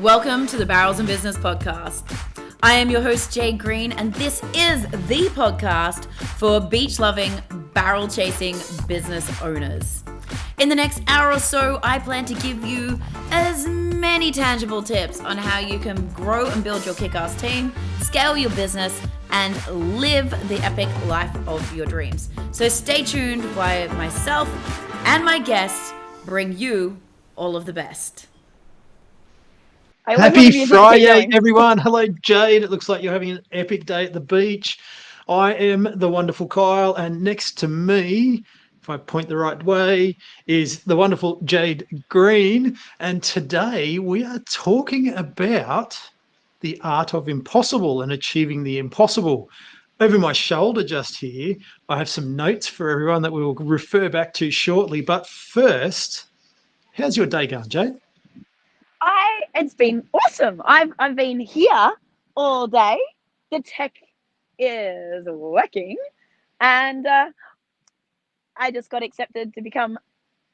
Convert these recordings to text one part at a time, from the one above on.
Welcome to the Barrels in Business podcast. I am your host, Jade Green, and this is the podcast for beach-loving, barrel-chasing business owners. In the next hour or so, I plan to give you as many tangible tips on how you can grow and build your kick-ass team, scale your business, and live the epic life of your dreams. So stay tuned while myself and my guests bring you all of the best. Happy Friday, everyone. Hello, Jade. It looks like you're having an epic day at the beach. I am the wonderful Kyle, and next to me, if I point the right way, is the wonderful Jade Green. And today we are talking about the art of impossible and achieving the impossible. Over my shoulder just here, I have some notes for everyone that we will refer back to shortly. But first, how's your day going, Jade? It's been awesome. I've been here all day. The tech is working, and I just got accepted to become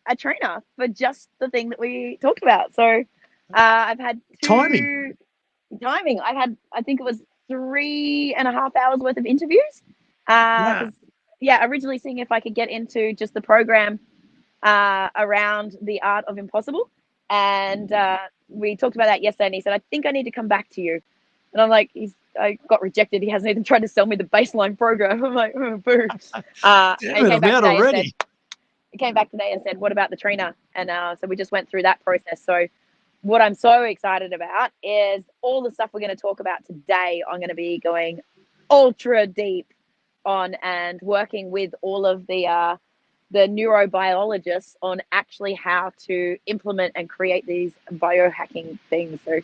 a trainer for just the thing that we talked about. So I've had timing. I think it was 3.5 hours worth of interviews. Originally seeing if I could get into just the program around the art of impossible. And we talked about that yesterday, and he said, I think I need to come back to you. And I'm like, I got rejected. He hasn't even tried to sell me the baseline program. I'm like, oh, boo. He came back today and said, what about the trainer? And so we just went through that process. So what I'm so excited about is all the stuff we're going to talk about today. I'm going to be going ultra deep on and working with all of the neurobiologists on actually how to implement and create these biohacking things. So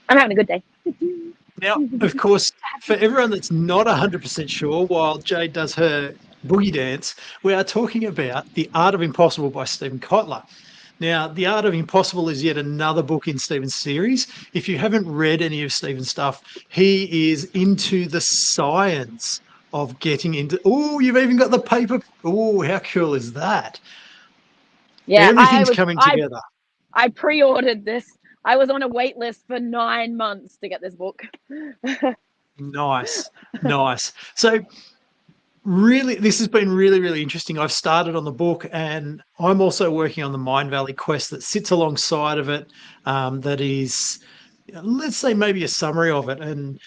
I'm having a good day. Now, of course, for everyone that's not 100% sure, while Jade does her boogie dance, we are talking about The Art of Impossible by Steven Kotler. Now, The Art of Impossible is yet another book in Steven's series. If you haven't read any of Steven's stuff, he is into the science of getting into, you've even got the paper. How cool is that? Yeah, everything's coming together. I pre-ordered this. I was on a wait list for 9 months to get this book. Nice. So really, this has been really, really interesting. I've started on the book, and I'm also working on the Mind Valley quest that sits alongside of it. That is, let's say, maybe a summary of it. And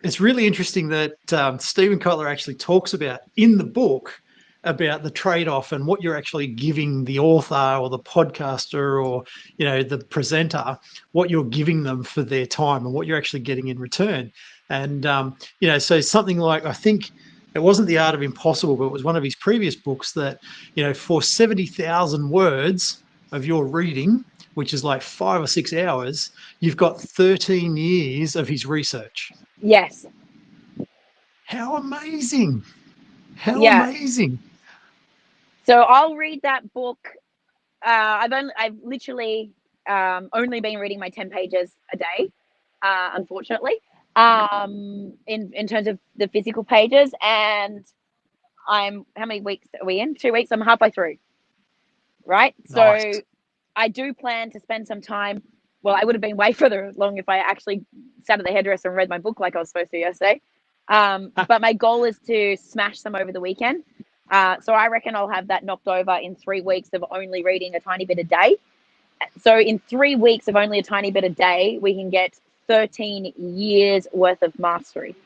it's really interesting that Steven Kotler actually talks about in the book about the trade-off and what you're actually giving the author or the podcaster or, the presenter, what you're giving them for their time and what you're actually getting in return. And, so something like, I think it wasn't The Art of Impossible, but it was one of his previous books that, for 70,000 words of your reading, which is like 5 or 6 hours, you've got 13 years of his research. Yes. How amazing. Amazing. So I'll read that book. I've literally only been reading my 10 pages a day, unfortunately, in terms of the physical pages. And how many weeks are we in? 2 weeks. I'm halfway through. Right. Nice. So I do plan to spend some time. Well, I would have been way further along if I actually sat at the hairdresser and read my book like I was supposed to yesterday. But my goal is to smash some over the weekend. So I reckon I'll have that knocked over in 3 weeks of only reading a tiny bit a day. So in 3 weeks of only a tiny bit a day, we can get 13 years worth of mastery.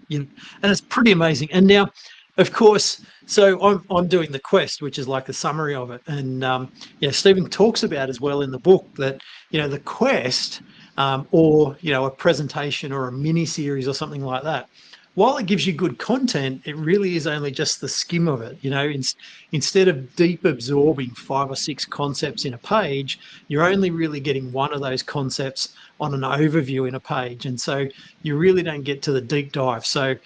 Yeah, and it's pretty amazing. And now, of course, so I'm doing the quest, which is like the summary of it. And Steven talks about as well in the book that, the quest or, a presentation or a mini series or something like that, while it gives you good content, it really is only just the skim of it. Instead of deep absorbing 5 or 6 concepts in a page, you're only really getting one of those concepts on an overview in a page. And so you really don't get to the deep dive. So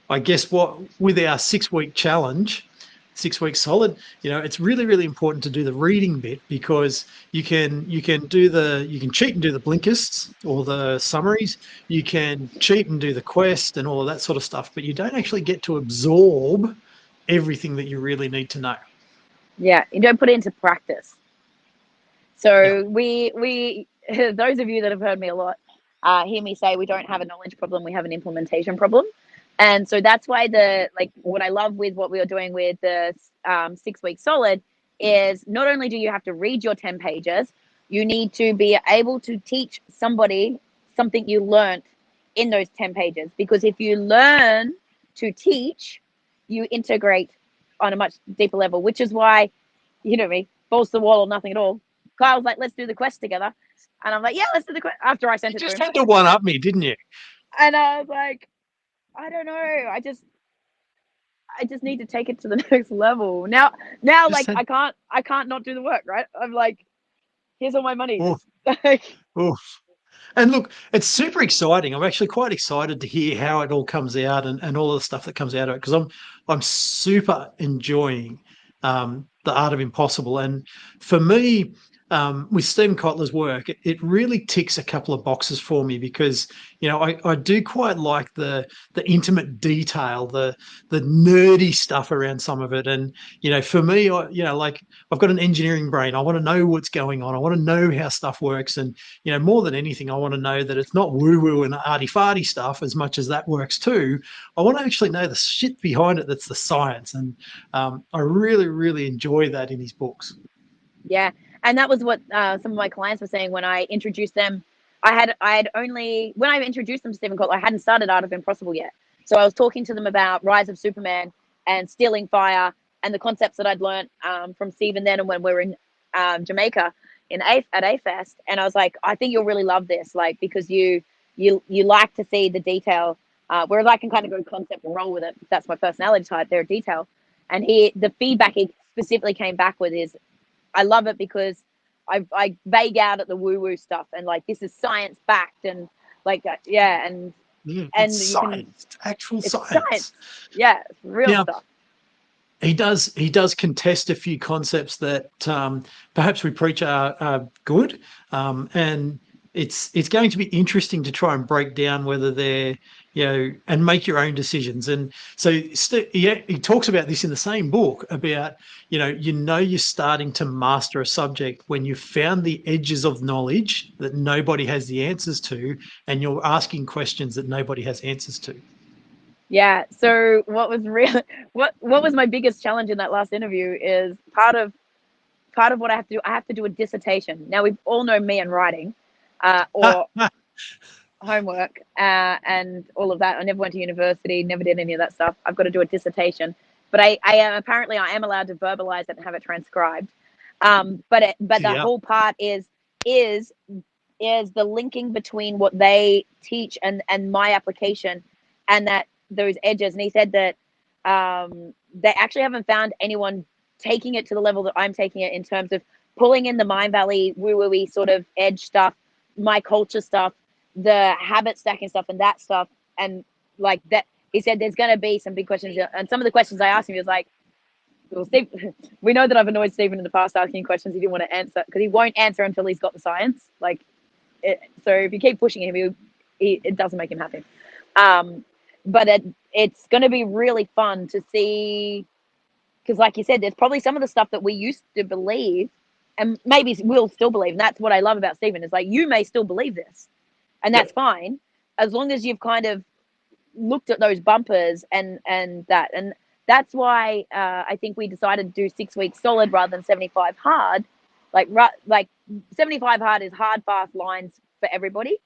I guess with our 6-week challenge, 6 weeks solid, it's really, really important to do the reading bit, because you can cheat and do the Blinkists or the summaries. You can cheat and do the quest and all of that sort of stuff, but you don't actually get to absorb everything that you really need to know. Yeah, you don't put it into practice. So we those of you that have heard me a lot hear me say we don't have a knowledge problem, we have an implementation problem. And so that's why what I love with what we are doing with the 6 week solid is not only do you have to read your 10 pages, you need to be able to teach somebody something you learned in those 10 pages. Because if you learn to teach, you integrate on a much deeper level, which is why, you know me, balls to the wall or nothing at all. Kyle's like, let's do the quest together. And I'm like, yeah, let's do the quest. After I sent it to him. You just had to one-up me, didn't you? And I was like, I don't know. I just need to take it to the next level. Now like I can't not do the work, right? I'm like, here's all my money. Oof. And look, it's super exciting. I'm actually quite excited to hear how it all comes out and all the stuff that comes out of it, because I'm super enjoying the art of impossible. And for me, with Steven Kotler's work, it really ticks a couple of boxes for me, because I do quite like the intimate detail, the nerdy stuff around some of it. And for me, like, I've got an engineering brain. I want to know what's going on. I want to know how stuff works. And more than anything, I want to know that it's not woo-woo and arty-farty stuff as much as that works too. I want to actually know the shit behind it that's the science. And I really, really enjoy that in his books. Yeah. And that was what some of my clients were saying when I introduced them. When I introduced them to Steven Kotler, I hadn't started Art of Impossible yet. So I was talking to them about Rise of Superman and Stealing Fire and the concepts that I'd learned from Steven then, and when we were in Jamaica at A-Fest. And I was like, I think you'll really love this, like, because you like to see the detail, whereas I can kind of go concept and roll with it. That's my personality type. They're detail. And the feedback he specifically came back with is, I love it because I vague out at the woo-woo stuff, and like, this is science backed, and like, and science, actual science. Yeah, it's real stuff. He does contest a few concepts that perhaps we preach are good, and it's going to be interesting to try and break down whether they're, and make your own decisions. And so he talks about this in the same book about, you're starting to master a subject when you've found the edges of knowledge that nobody has the answers to, and you're asking questions that nobody has answers to. Yeah. So what was my biggest challenge in that last interview is part of what I have to do. I have to do a dissertation. Now, we all know me and writing, or homework, and all of that. I never went to university, never did any of that stuff. I've got to do a dissertation, but I apparently I am allowed to verbalize it and have it transcribed. But the whole part is the linking between what they teach and my application, and those edges. And he said that they actually haven't found anyone taking it to the level that I'm taking it, in terms of pulling in the Mind Valley woo-woo-y sort of edge stuff, my culture stuff, the habit stacking stuff, and that stuff. And like that, he said there's going to be some big questions. And some of the questions I asked him, he was like, well, Steve, we know that I've annoyed Steven in the past asking questions he didn't want to answer, because he won't answer until he's got the science. So if you keep pushing him, it doesn't make him happy. But it's going to be really fun to see, because like you said, there's probably some of the stuff that we used to believe, and maybe we'll still believe. And that's what I love about Steven, is like, you may still believe this, and that's fine, as long as you've kind of looked at those bumpers and that. And that's why I think we decided to do 6 weeks solid rather than 75 hard. Like 75 hard is hard, fast lines for everybody.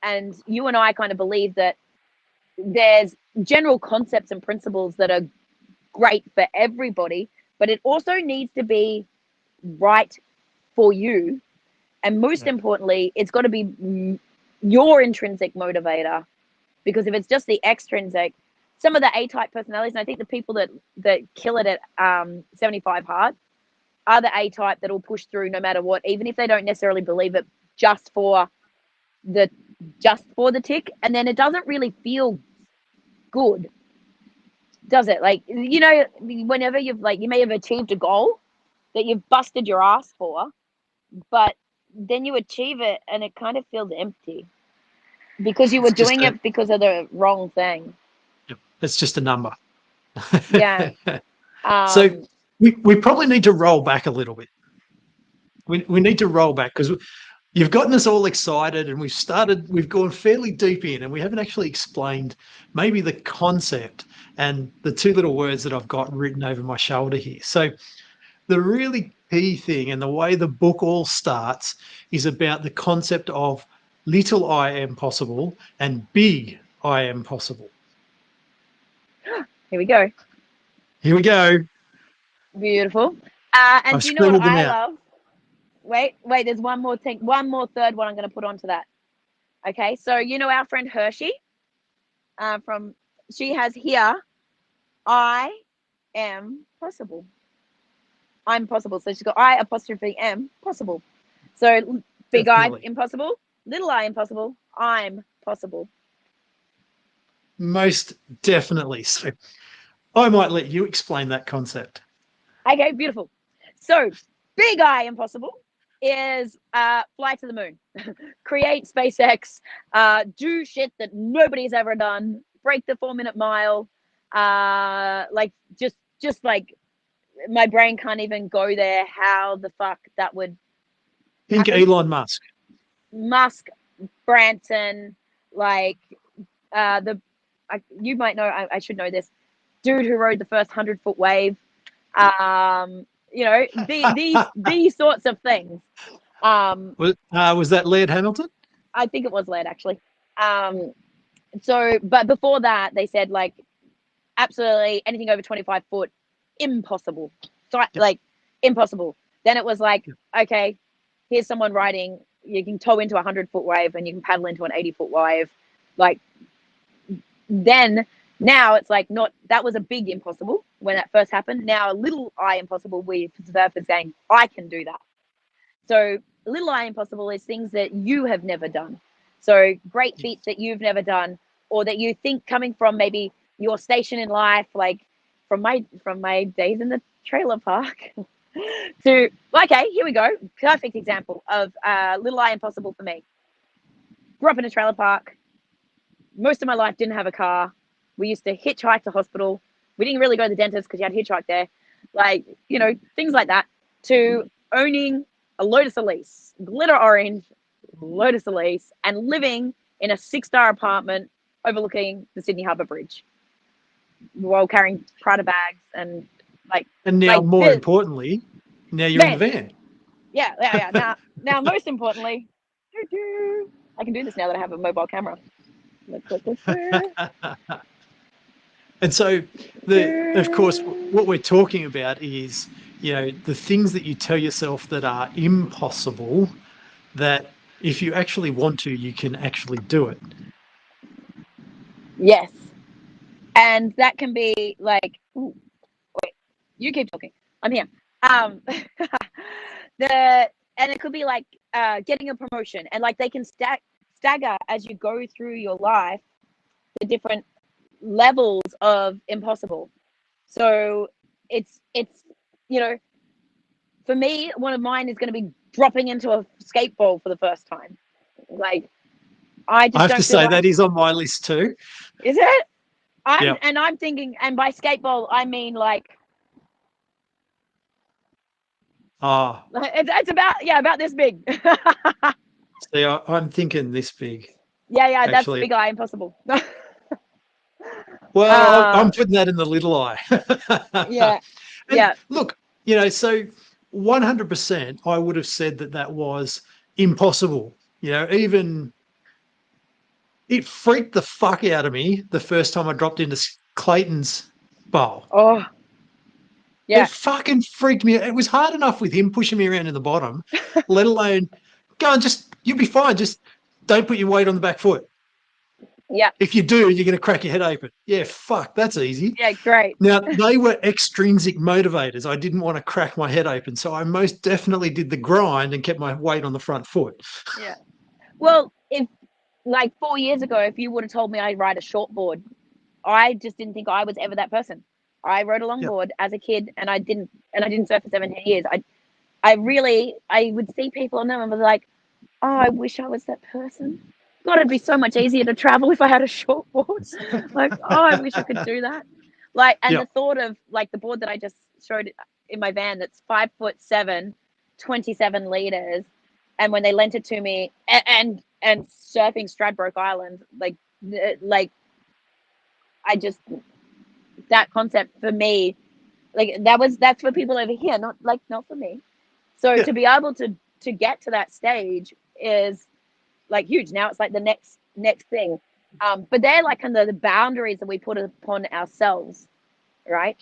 And you and I kind of believe that there's general concepts and principles that are great for everybody, but it also needs to be right for you. And most importantly, it's got to be your intrinsic motivator, because if it's just the extrinsic, some of the A-type personalities, and I think the people that kill it at 75 hard are the A-type that will push through no matter what, even if they don't necessarily believe it, just for the tick. And then it doesn't really feel good, does it? Like, whenever you may have achieved a goal that you've busted your ass for, but then you achieve it and it kind of feels empty, because you were doing it because of the wrong thing. It's just a number. Yeah. So we probably need to roll back a little bit. we need to roll back because you've gotten us all excited and we've gone fairly deep in and we haven't actually explained maybe the concept and the two little words that I've got written over my shoulder here. So the really key thing and the way the book all starts is about the concept of little I am possible and big I am possible. Here we go. Here we go. Beautiful. And I've do you know what scribbled them I out. love? Wait, there's one more thing, one more third one I'm going to put onto that. Okay, so you know our friend Hershey she has here, I am possible. I'm possible. So she's got I apostrophe am possible. So big Definitely. I impossible, little I impossible, I'm possible. Most definitely. So I might let you explain that concept. Okay, beautiful. So big I impossible is fly to the moon, create SpaceX, do shit that nobody's ever done, break the 4-minute mile, like just like my brain can't even go there. How the fuck that would Think happen? Elon Musk. Musk, Branson, like you might know. I should know this. Dude who rode the first 100-foot wave. You know, these sorts of things. Was that Laird Hamilton? I think it was Laird actually. So, but before that, they said like absolutely anything over 25 foot, impossible. So like impossible. Then it was like, okay, here's someone riding. You can tow into a 100-foot wave and you can paddle into an 80-foot wave. Like then now it's like not that was a big impossible when that first happened. Now a little I impossible we observe as saying I can do that. So little I impossible is things that you have never done. So great feats that you've never done or that you think coming from maybe your station in life, like from my days in the trailer park to okay, here we go. Perfect example of little I impossible for me. Grew up in a trailer park. Most of my life didn't have a car. We used to hitchhike to hospital. We didn't really go to the dentist because you had hitchhike there. Like, you know, things like that. To owning a Lotus Elise, glitter orange Lotus Elise, and living in a 6-star apartment overlooking the Sydney Harbour Bridge while carrying Prada bags and like. And now, like more importantly, now you're in the van. Yeah. Now, most importantly, I can do this now that I have a mobile camera. And so, of course, what we're talking about is, you know, the things that you tell yourself that are impossible, that if you actually want to, you can actually do it. Yes. And that can be like, ooh, wait, you keep talking. I'm here. And it could be like getting a promotion, and like they can stagger as you go through your life the different levels of impossible. So it's you know, for me, one of mine is going to be dropping into a skateball for the first time. Like I have don't to feel say like, that is on my list too. is it? Yep. And I'm thinking, and by skateball I mean like it's about this big. See, I'm thinking this big. Yeah, that's actually. big eye impossible. Well, I'm putting that in the little eye. Yeah. And Yeah. look, you know, so 100% I would have said that was impossible. You know, even it freaked the fuck out of me the first time I dropped into Clayton's bowl. Oh, yeah. It fucking freaked me out. It was hard enough with him pushing me around in the bottom, let alone go and you'll be fine. Just don't put your weight on the back foot. Yeah. If you do, you're going to crack your head open. Yeah, fuck, that's easy. Yeah, great. Now, they were extrinsic motivators. I didn't want to crack my head open, so I most definitely did the grind and kept my weight on the front foot. Yeah. Well, if like 4 years ago, if you would have told me I'd ride a shortboard, I just didn't think I was ever that person. I rode a longboard as a kid, and I didn't surf for 17 years. I would see people on them and was like, oh, I wish I was that person. God, it'd be so much easier to travel if I had a shortboard. Like, oh, I wish I could do that. Like, and the thought of like the board that I just showed in my van that's 5'7", 27 liters, and when they lent it to me, and surfing Stradbroke Island, like I just, that concept for me, like that's for people over here, not for me. So Yeah. to be able to get to that stage is like huge. Now it's like the next thing. But they're like kind of the boundaries that we put upon ourselves, right?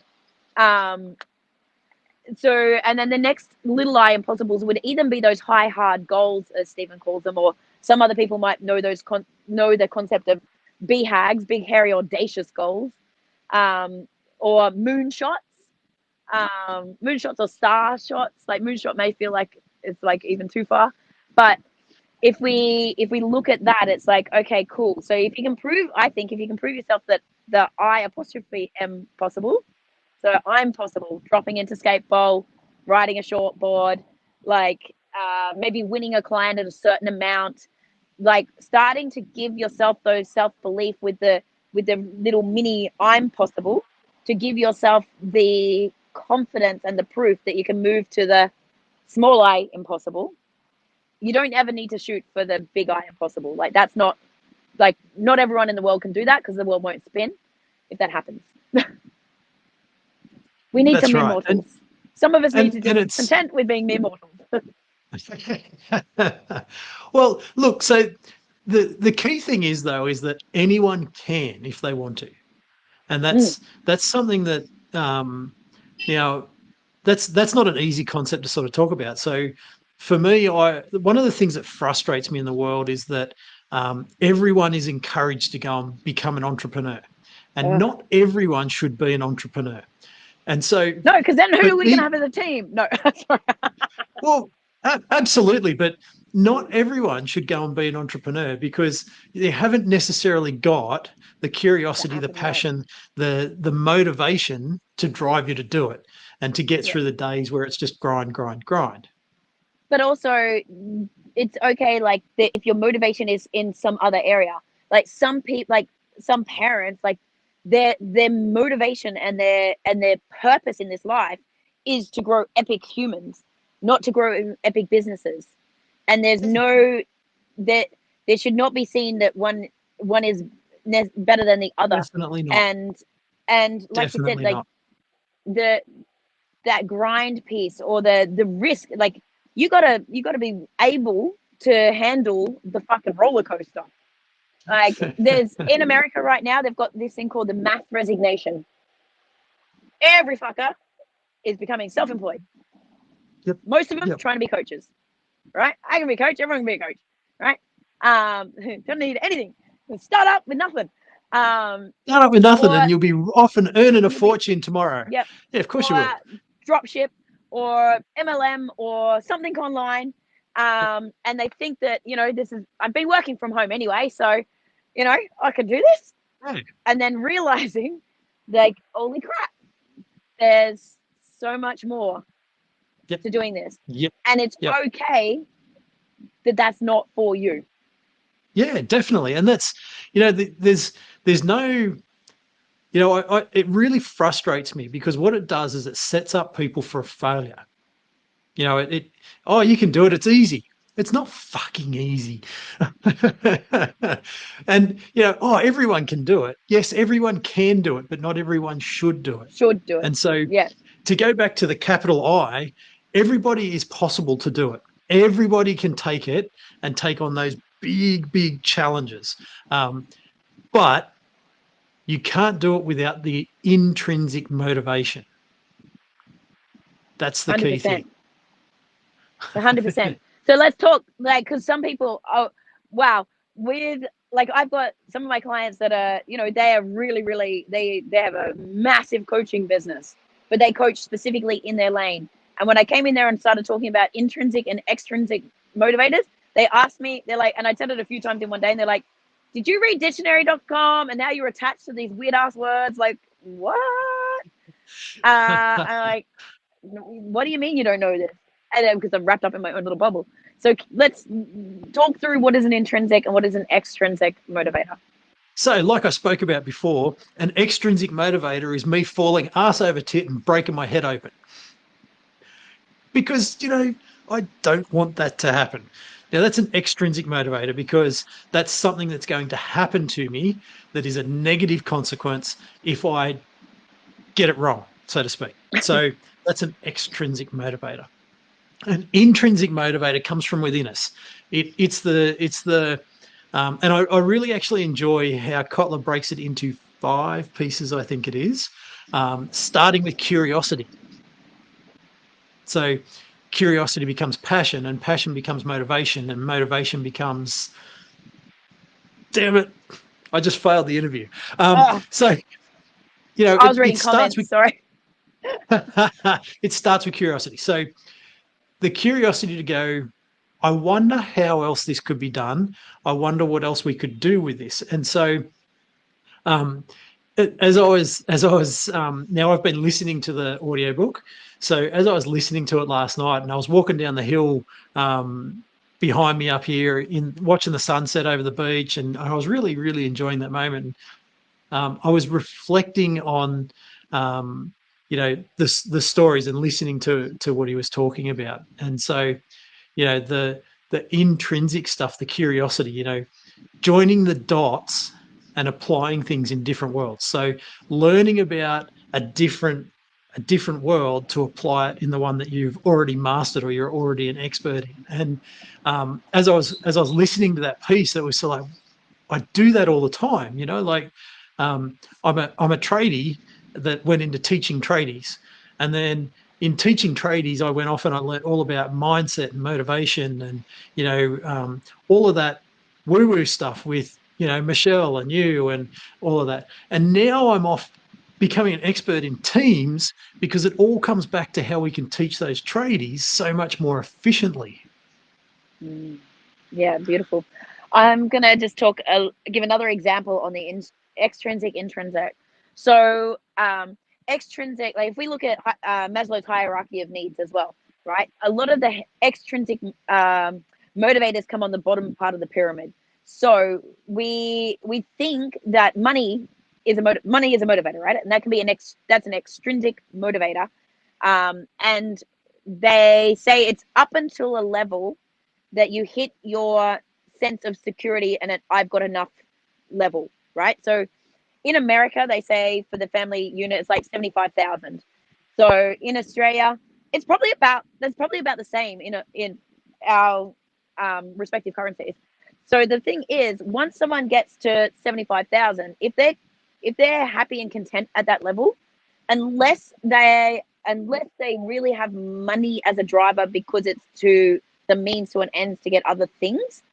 So, and then the next little I impossibles would either be those high hard goals, as Stephen calls them, or some other people might know those know the concept of BHAGs, big hairy audacious goals, or moonshots. Moonshots or star shots. Like moonshot may feel like it's like even too far, but if we look at that, it's like, okay, cool. So if you can prove, I think if you can prove yourself that the I apostrophe am possible, so I'm possible, dropping into skate bowl, riding a short board, like maybe winning a client at a certain amount, like starting to give yourself those self-belief with the little mini I'm possible, to give yourself the confidence and the proof that you can move to the small I impossible. You don't ever need to shoot for the big I impossible. Like that's not, like not everyone in the world can do that, because the world won't spin if that happens. We need That's some mere right. mortals. Some of us need to And be it's content with being mere mortals. well, look, so the key thing is though is that anyone can if they want to. And that's something that you know, that's not an easy concept to sort of talk about. So for me, one of the things that frustrates me in the world is that everyone is encouraged to go and become an entrepreneur, and not everyone should be an entrepreneur. And so No, because then who are we going to have as a team? No, sorry. well, absolutely, but not everyone should go and be an entrepreneur, because they haven't necessarily got the curiosity, the passion, the motivation to drive you to do it and to get through the days where it's just grind, grind, grind. But also, it's okay, like if your motivation is in some other area. Like some people, like some parents, like their motivation and their purpose in this life is to grow epic humans, not to grow epic businesses. And there's no, that there should not be seen that one is better than the other. Definitely not. And like Definitely you said, like not. that grind piece, or the risk, like you gotta be able to handle the fucking roller coaster. Like there's in America right now, they've got this thing called the mass resignation. Every fucker is becoming self-employed. Yep. Most of them trying to be coaches, right? I can be a coach, everyone can be a coach, right? Don't need anything. Start up with nothing. Start up with nothing, and you'll be off and earning a fortune tomorrow. Yep. Yeah, of course you will. Drop ship or MLM or something online. And they think that, I've been working from home anyway, so, I can do this. Right. And then realizing, like, holy crap, there's so much more to doing this. Yep. And it's okay that that's not for you. Yeah, definitely. And that's, there's no, it really frustrates me, because what it does is it sets up people for a failure. You can do it. It's easy. It's not fucking easy. And, everyone can do it. Yes, everyone can do it, but not everyone should do it. And so to go back to the capital I, everybody is possible to do it. Everybody can take it and take on those big, big challenges. But you can't do it without the intrinsic motivation. That's the 100%. Key thing. 100%. So let's talk, like, because some people, I've got some of my clients that are, they are really, really, they have a massive coaching business, but they coach specifically in their lane. And when I came in there and started talking about intrinsic and extrinsic motivators, they asked me, they're like, and I said it a few times in one day, and they're like, did you read dictionary.com and now you're attached to these weird ass words? Like, what? I'm like, what do you mean you don't know this? And then, because I'm wrapped up in my own little bubble. So let's talk through what is an intrinsic and what is an extrinsic motivator. So like I spoke about before, an extrinsic motivator is me falling ass over tit and breaking my head open. Because, I don't want that to happen. Now, that's an extrinsic motivator because that's something that's going to happen to me that is a negative consequence if I get it wrong, so to speak. So that's an extrinsic motivator. An intrinsic motivator comes from within us. And I really actually enjoy how Kotler breaks it into 5 pieces, I think it is, starting with curiosity. So curiosity becomes passion, and passion becomes motivation, and motivation becomes, damn it, I just failed the interview. So, I was reading it starts comments. with Sorry. it starts with curiosity. So the curiosity to go, I wonder how else this could be done. I wonder what else we could do with this. And so, as I was now I've been listening to the audiobook. So as I was listening to it last night, and I was walking down the hill behind me up here, in watching the sunset over the beach, and I was really, really enjoying that moment. I was reflecting on, the stories and listening to what he was talking about, and so, the intrinsic stuff, the curiosity, joining the dots and applying things in different worlds. So learning about a different world to apply it in the one that you've already mastered or you're already an expert in. And as I was listening to that piece, it was so like, I do that all the time, like I'm a tradie that went into teaching tradies, and then in teaching tradies, I went off and I learned all about mindset and motivation, and all of that woo-woo stuff with Michelle and you and all of that. And now I'm off becoming an expert in teams because it all comes back to how we can teach those tradies so much more efficiently. Yeah, beautiful. I'm gonna just give another example on the extrinsic, intrinsic. So extrinsic, like if we look at Maslow's hierarchy of needs as well, right? A lot of the extrinsic motivators come on the bottom part of the pyramid. So we think that money is a motivator, right? And that can be that's an extrinsic motivator. And they say it's up until a level that you hit your sense of security and an I've got enough level, right? So in America, they say for the family unit, it's like 75,000. So in Australia, that's probably about the same in our respective currencies. So the thing is, once someone gets to 75,000, if they're happy and content at that level, unless they really have money as a driver because it's to the means to an end to get other things,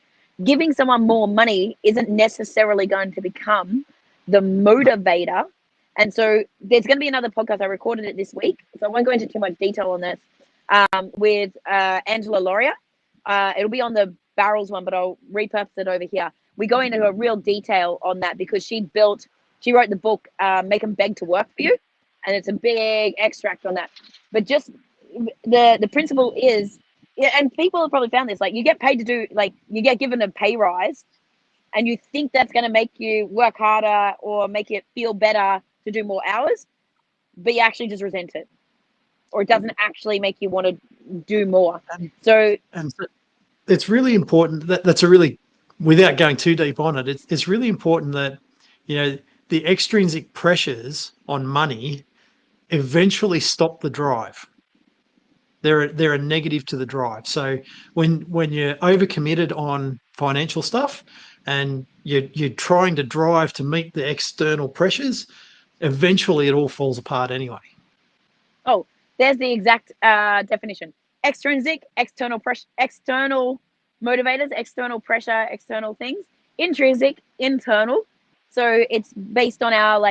giving someone more money isn't necessarily going to become the motivator. And so there's going to be another podcast. I recorded it this week, so I won't go into too much detail on this, with Angela Lauria. It'll be on the barrels one, but I'll repurpose it over here. We go into a real detail on that because she wrote the book, Make Them Beg to Work for You. And it's a big extract on that. But just the principle is, and people have probably found this, like you get paid to do, like you get given a pay rise and you think that's going to make you work harder or make it feel better to do more hours, but you actually just resent it, or it doesn't actually make you want to do more. So it's really important that's a really, without going too deep on it, it's really important that the extrinsic pressures on money eventually stop the drive. They're a negative to the drive. So when you're overcommitted on financial stuff and you're trying to drive to meet the external pressures, eventually it all falls apart anyway. Oh, there's the exact definition. Extrinsic, external pressure, external motivators, external pressure, external things. Intrinsic, internal. So it's based on our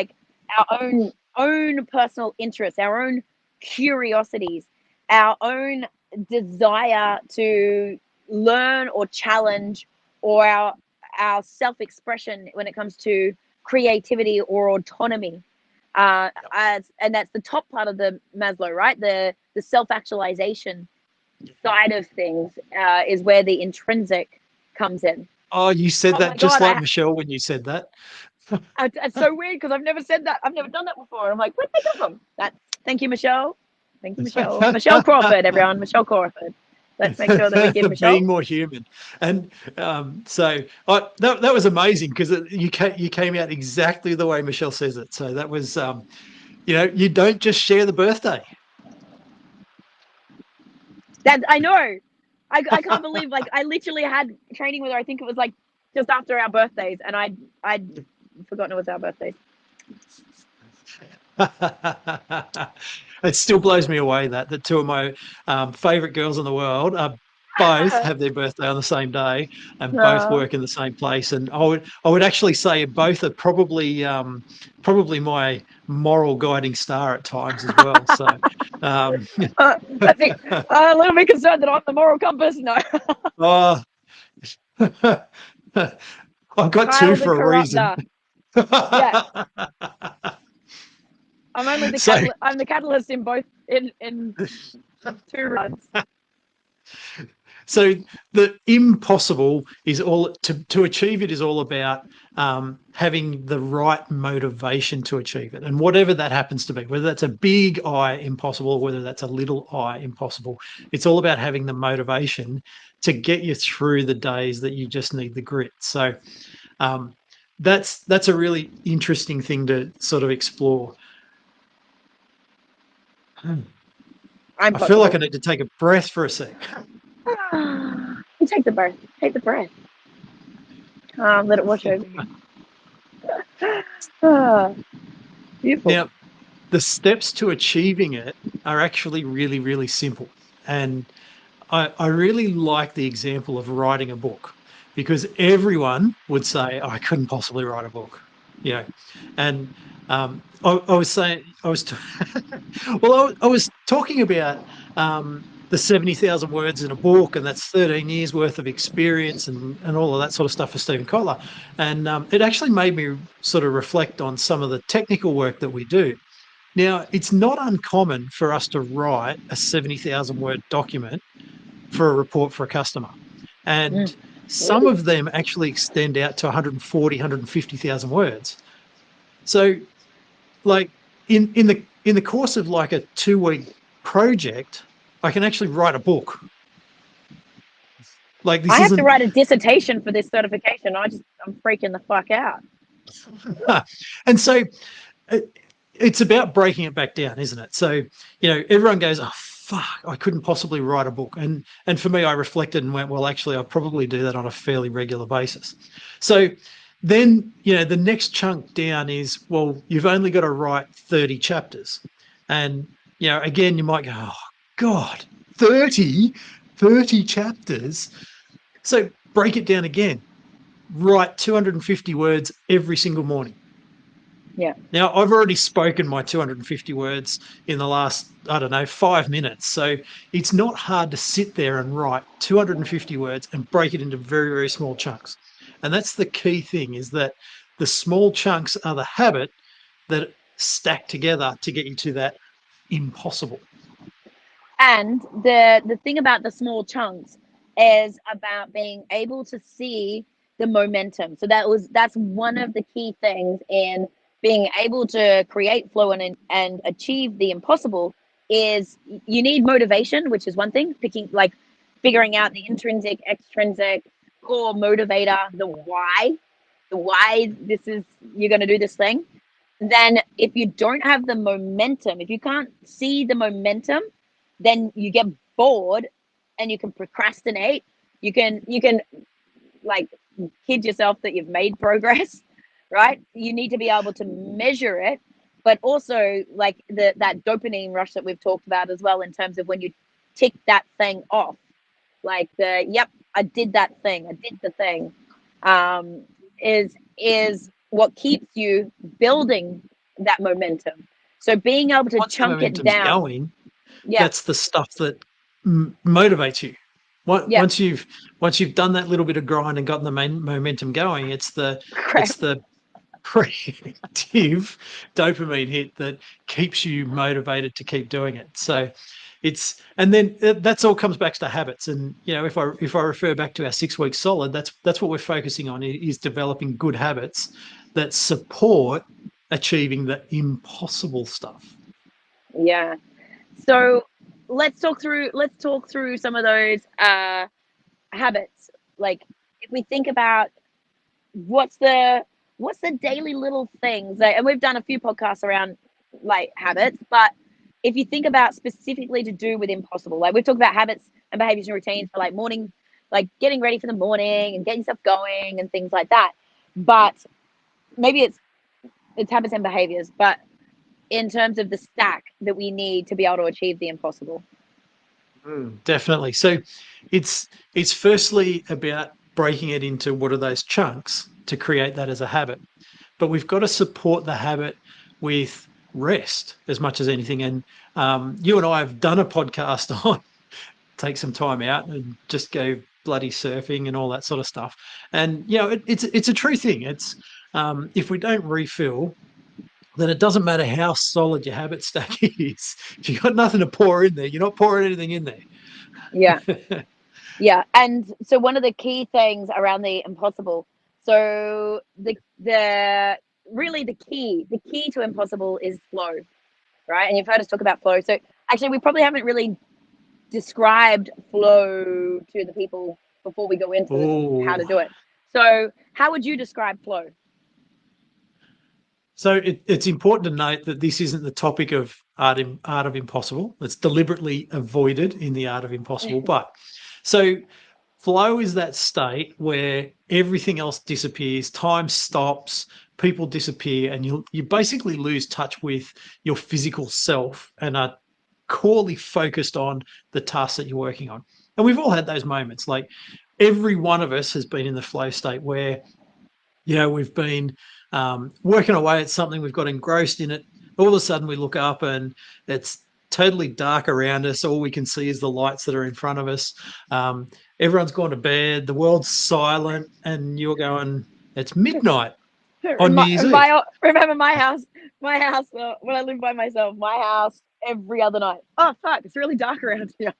own personal interests, our own curiosities, our own desire to learn or challenge, or our self-expression when it comes to creativity or autonomy. And that's the top part of the Maslow, right? The self-actualization side of things is where the intrinsic comes in. Oh, you said that just like Michelle when you said that. It's so weird because I've never said that. I've never done that before. I'm like, where'd that come from? Thank you, Michelle. Thank you, Michelle. Michelle Crawford, everyone. Michelle Crawford. Let's make sure that we give Michelle. Being more human. And that was amazing because you came out exactly the way Michelle says it. So that was, you don't just share the birthday. I know. I can't believe, like, I literally had training with her. I think it was like just after our birthdays, and I'd forgotten it was our birthdays. It still blows me away that the two of my favorite girls in the world both have their birthday on the same day and both work in the same place. And I would actually say both are probably my moral guiding star at times as well. So I think I'm a little bit concerned that I'm the moral compass. No. I've got Kyle two for a reason. Yeah. I'm only the catalyst in both in two runs. So the impossible is all to achieve it is all about having the right motivation to achieve it, and whatever that happens to be, whether that's a big I impossible or whether that's a little I impossible, it's all about having the motivation to get you through the days that you just need the grit. So that's a really interesting thing to sort of explore. I feel like I need to take a breath for a sec. Take the breath. Take the breath. Let it wash over you. Beautiful. Now, the steps to achieving it are actually really, really simple. And I really like the example of writing a book, because everyone would say, I couldn't possibly write a book. And I was talking about the 70,000 words in a book, and that's 13 years worth of experience and all of that sort of stuff for Steven Kotler. And it actually made me sort of reflect on some of the technical work that we do. Now, it's not uncommon for us to write a 70,000 word document for a report for a customer. And some of them actually extend out to 140, 150,000 words. So, like in the course of like a 2-week project, I can actually write a book. Like I have to write a dissertation for this certification. I'm freaking the fuck out. And so it's about breaking it back down, isn't it? So, everyone goes, oh, fuck, I couldn't possibly write a book. And for me, I reflected and went, well, actually, I probably do that on a fairly regular basis. So then, the next chunk down is, well, you've only got to write 30 chapters. And, again, you might go, oh, God, 30 chapters. So break it down again. Write 250 words every single morning. Yeah. Now, I've already spoken my 250 words in the last, 5 minutes. So it's not hard to sit there and write 250 words and break it into very, very small chunks. And that's the key thing, is that the small chunks are the habit that stack together to get you to that impossible. And the thing about the small chunks is about being able to see the momentum. So that's one of the key things in being able to create flow and achieve the impossible. Is you need motivation, which is one thing, figuring out the intrinsic, extrinsic, core motivator, the why you're going to do this thing. Then if you don't have the momentum, if you can't see the momentum, then you get bored and you can procrastinate. You can like kid yourself that you've made progress, right? You need to be able to measure it, but also like that dopamine rush that we've talked about as well, in terms of when you tick that thing off, like I did that thing, I did the thing, is what keeps you building that momentum. So being able to chunk it down, that's the stuff that motivates you. Once you've done that little bit of grind and gotten the momentum going, it's the preemptive dopamine hit that keeps you motivated to keep doing it. So and then that's all comes back to habits. And if I refer back to our 6 week solid, that's what we're focusing on, is developing good habits that support achieving the impossible stuff. Yeah. So let's talk through some of those habits. Like, if we think about what's the daily little things, like, and we've done a few podcasts around like habits, but if you think about specifically to do with impossible, like we've talked about habits and behaviors and routines for like morning, like getting ready for the morning and getting yourself going and things like that. But maybe it's habits and behaviors, but in terms of the stack that we need to be able to achieve the impossible. Definitely. So it's firstly about breaking it into what are those chunks to create that as a habit. But we've got to support the habit with rest as much as anything. And you and I have done a podcast on take some time out and just go bloody surfing and all that sort of stuff. And, you know, it's a true thing. It's if we don't refill, then it doesn't matter how solid your habit stack is. If you've got nothing to pour in there, you're not pouring anything in there. Yeah. Yeah. And so one of the key things around the impossible, so the key to impossible is flow, right? And you've heard us talk about flow. So actually we probably haven't really described flow to the people before we go into how to do it. So how would you describe flow? So it's important to note that this isn't the topic of art of impossible. It's deliberately avoided in the art of impossible. But so flow is that state where everything else disappears, time stops, people disappear, and you basically lose touch with your physical self and are corely focused on the tasks that you're working on. And we've all had those moments. Like every one of us has been in the flow state where, you know, we've been working away at something, we've got engrossed in it. All of a sudden we look up and it's totally dark around us. All we can see is the lights that are in front of us. Everyone's gone to bed, the world's silent, and you're going, it's midnight on New Year's Eve. Remember my house when I lived by myself, my house every other night. Oh, fuck, it's really dark around here.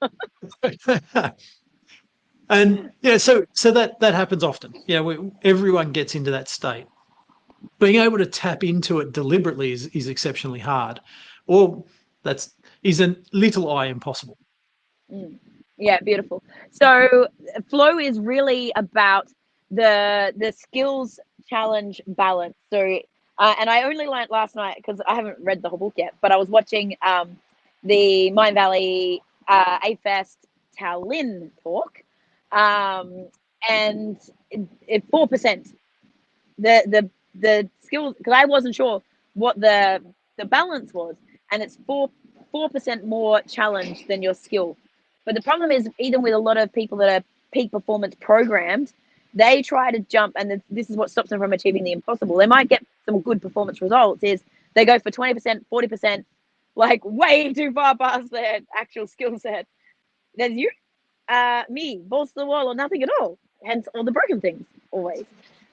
And yeah, so that happens often. Yeah, everyone gets into that state. Being able to tap into it deliberately is exceptionally hard, or is a little I impossible. Yeah, beautiful. So flow is really about the skills challenge balance. So and I only learned last night because I haven't read the whole book yet, but I was watching the Mind Valley A-Fest Tallinn talk, and 4%. The skills, because I wasn't sure what the balance was, and it's 4% more challenge than your skill. But the problem is, even with a lot of people that are peak performance programmed, they try to jump, and this is what stops them from achieving the impossible. They might get some good performance results, is they go for 20%, 40%, like way too far past their actual skill set. There's you, me, balls to the wall or nothing at all. Hence all the broken things, always,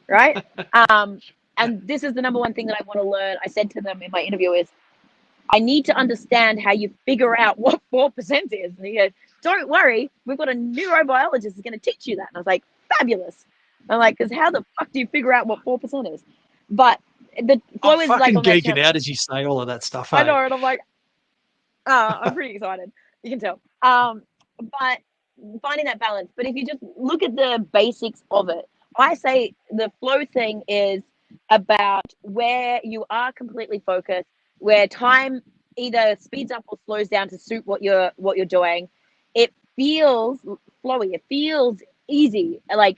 right? And this is the number one thing that I want to learn. I said to them in my interview is, I need to understand how you figure out what 4% is. And he goes, don't worry, we've got a neurobiologist who's going to teach you that. And I was like, fabulous. I'm like, because how the fuck do you figure out what 4% is? But the flow is like on geek it out as you say all of that stuff. I know, and I'm like, I'm pretty excited. You can tell. But finding that balance. But if you just look at the basics of it, I say the flow thing is about where you are completely focused, where time either speeds up or slows down to suit what you're doing. It feels flowy. It feels easy. Like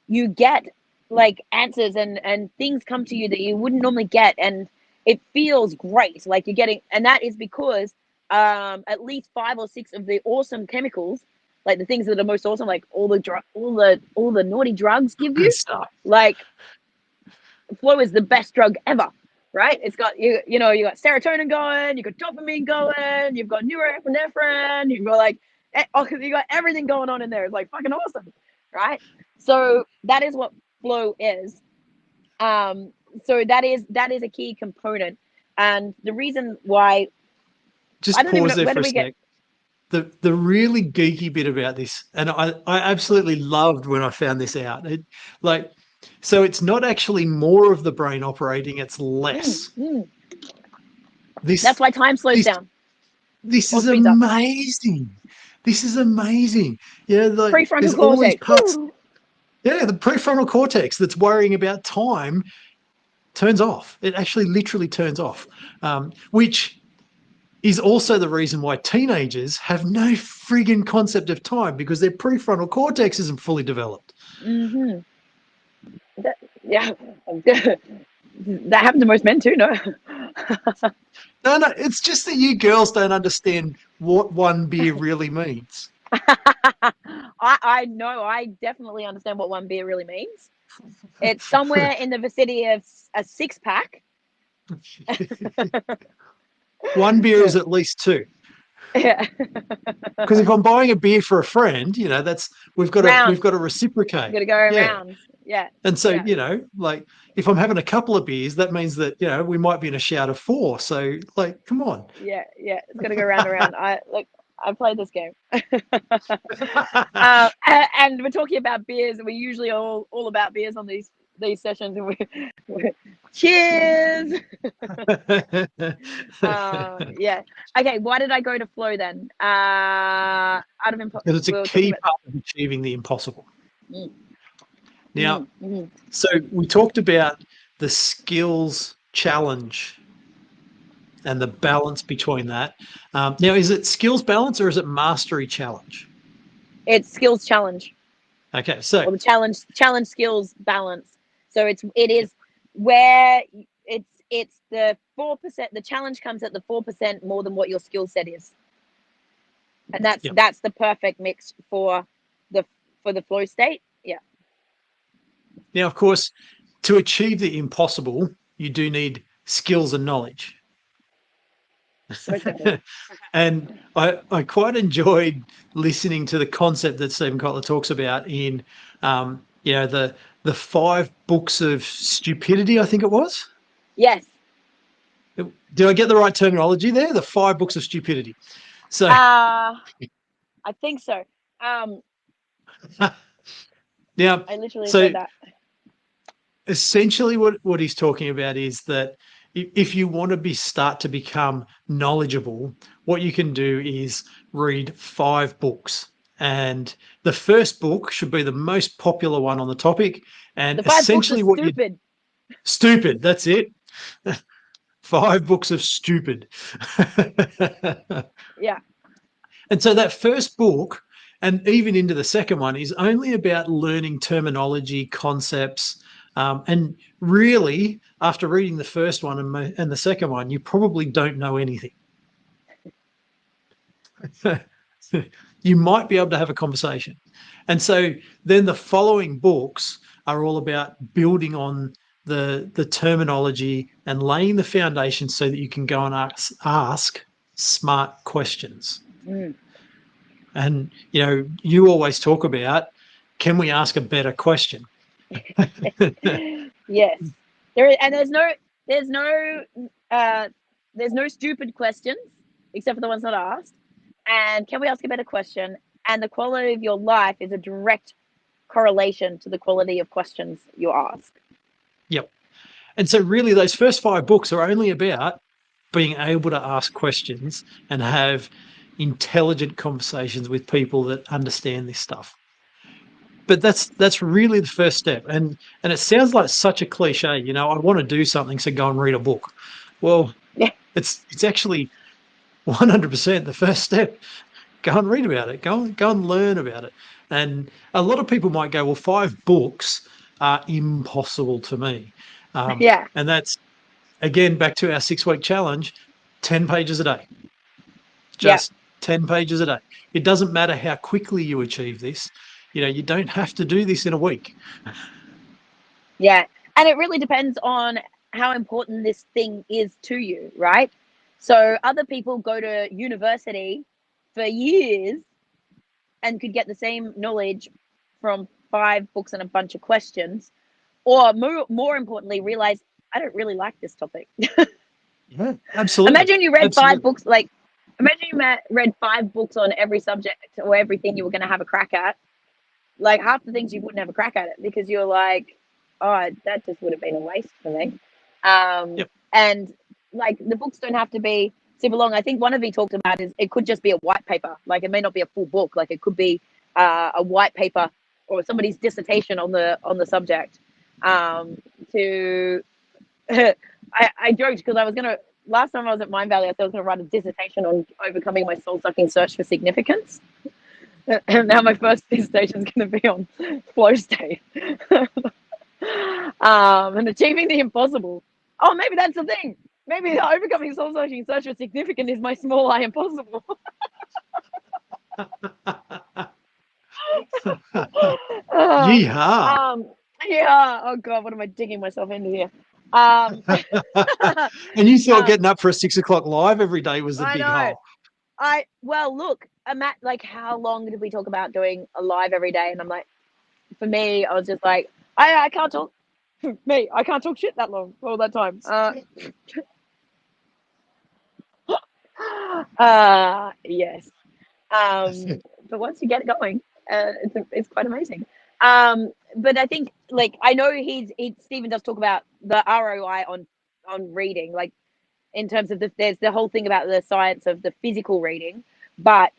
you get like answers and things come to you that you wouldn't normally get, and it feels great. Like you're getting, and that is because at least 5 or 6 of the awesome chemicals, like the things that are most awesome, like all the naughty drugs give you, like flow is the best drug ever, right? It's got you got serotonin going, you got dopamine going, you've got norepinephrine, you've got you got everything going on in there. It's like fucking awesome, right? So that is what flow is. So that is a key component, and the reason why. Just pause there for a sec. The really geeky bit about this, and I absolutely loved when I found this out. So it's not actually more of the brain operating; it's less. That's why time slows down. This Or is speeds up. amazing. This is amazing. Yeah, like Prefrontal there's all these cortex. parts. Woo! Yeah, the prefrontal cortex that's worrying about time turns off. It actually literally turns off, which is also the reason why teenagers have no friggin' concept of time, because their prefrontal cortex isn't fully developed. Mm-hmm. Yeah. That happened to most men too, no? No, it's just that you girls don't understand what one beer really means. I know, I definitely understand what one beer really means. It's somewhere in the vicinity of a 6-pack. One beer is at least two. Yeah. Because if I'm buying a beer for a friend, that's we've got Rounds. to reciprocate. Gotta go Yeah. around. Yeah. And so, Yeah. like if I'm having a couple of beers, that means that, we might be in a shout of four. So like, come on. Yeah. It's gotta go round and round. I played this game. And we're talking about beers, and we're usually all about beers on these sessions, and we're cheers. Yeah. Okay. Why did I go to flow then? Out of Because it's a key part of achieving the impossible. Now, so we talked about the skills challenge and the balance between that. Now, is it skills balance or is it mastery challenge? It's skills challenge. Okay, so or the challenge skills balance. So it is where it's the 4%. The challenge comes at the 4% more than what your skill set is, and that's the perfect mix for the flow state. Yeah. Now, of course, to achieve the impossible, you do need skills and knowledge. And I quite enjoyed listening to the concept that Steven Kotler talks about in, the 5 books of stupidity, I think it was. Yes. Did I get the right terminology there? The 5 books of stupidity. So I think so. Now, I literally said that. Essentially what he's talking about is that if you want to start to become knowledgeable, what you can do is read 5 books. And the first book should be the most popular one on the topic. And the 5 essentially books are stupid. Stupid, that's it. 5 books of stupid. Yeah. And so that first book, and even into the second one, is only about learning terminology, concepts. And really, after reading the first one and the second one, you probably don't know anything. You might be able to have a conversation. And so then the following books are all about building on the terminology and laying the foundation so that you can go and ask smart questions. And, you always talk about, can we ask a better question? Yes. There's no stupid questions except for the ones not asked. And can we ask a better question? And the quality of your life is a direct correlation to the quality of questions you ask. Yep. And so really those first 5 books are only about being able to ask questions and have intelligent conversations with people that understand this stuff. But that's really the first step. And it sounds like such a cliche, I want to do something, so go and read a book. Well, yeah. It's actually 100% the first step. Go and read about it. Go and learn about it. And a lot of people might go, well, 5 books are impossible to me. Yeah. And that's, again, back to our 6-week challenge, 10 pages a day. Just 10 pages a day. It doesn't matter how quickly you achieve this. You don't have to do this in a week. Yeah. And it really depends on how important this thing is to you, right? So other people go to university for years and could get the same knowledge from 5 books and a bunch of questions, or more importantly, realize I don't really like this topic. Yeah, absolutely. Imagine you read 5 books, imagine you read 5 books on every subject or everything you were going to have a crack at. Like half the things you wouldn't have a crack at it because you're like, oh, that just would have been a waste for me. And like the books don't have to be super long. I think one of he talked about is it could just be a white paper. Like it may not be a full book. Like it could be a white paper or somebody's dissertation on the subject. To I joked because I was gonna last time I was at Mind Valley, I thought I was gonna write a dissertation on overcoming my soul-sucking search for significance. And now my first dissertation is going to be on flow state and achieving the impossible. Oh, maybe that's the thing. Maybe the overcoming soul-searching search for significance is my small I impossible. Yeehaw. Yeah. Oh God, what am I digging myself into here? And you thought getting up for a 6 o'clock live every day was the I big know. hole. Well, look, I'm at like, how long did we talk about doing a live every day? And I'm like, for me, I was just like, I can't talk. Me, I can't talk shit that long all that time. Yes. But once you get going, it's quite amazing. But I think, like, I know Stephen does talk about the ROI on reading, like in terms of there's the whole thing about the science of the physical reading. But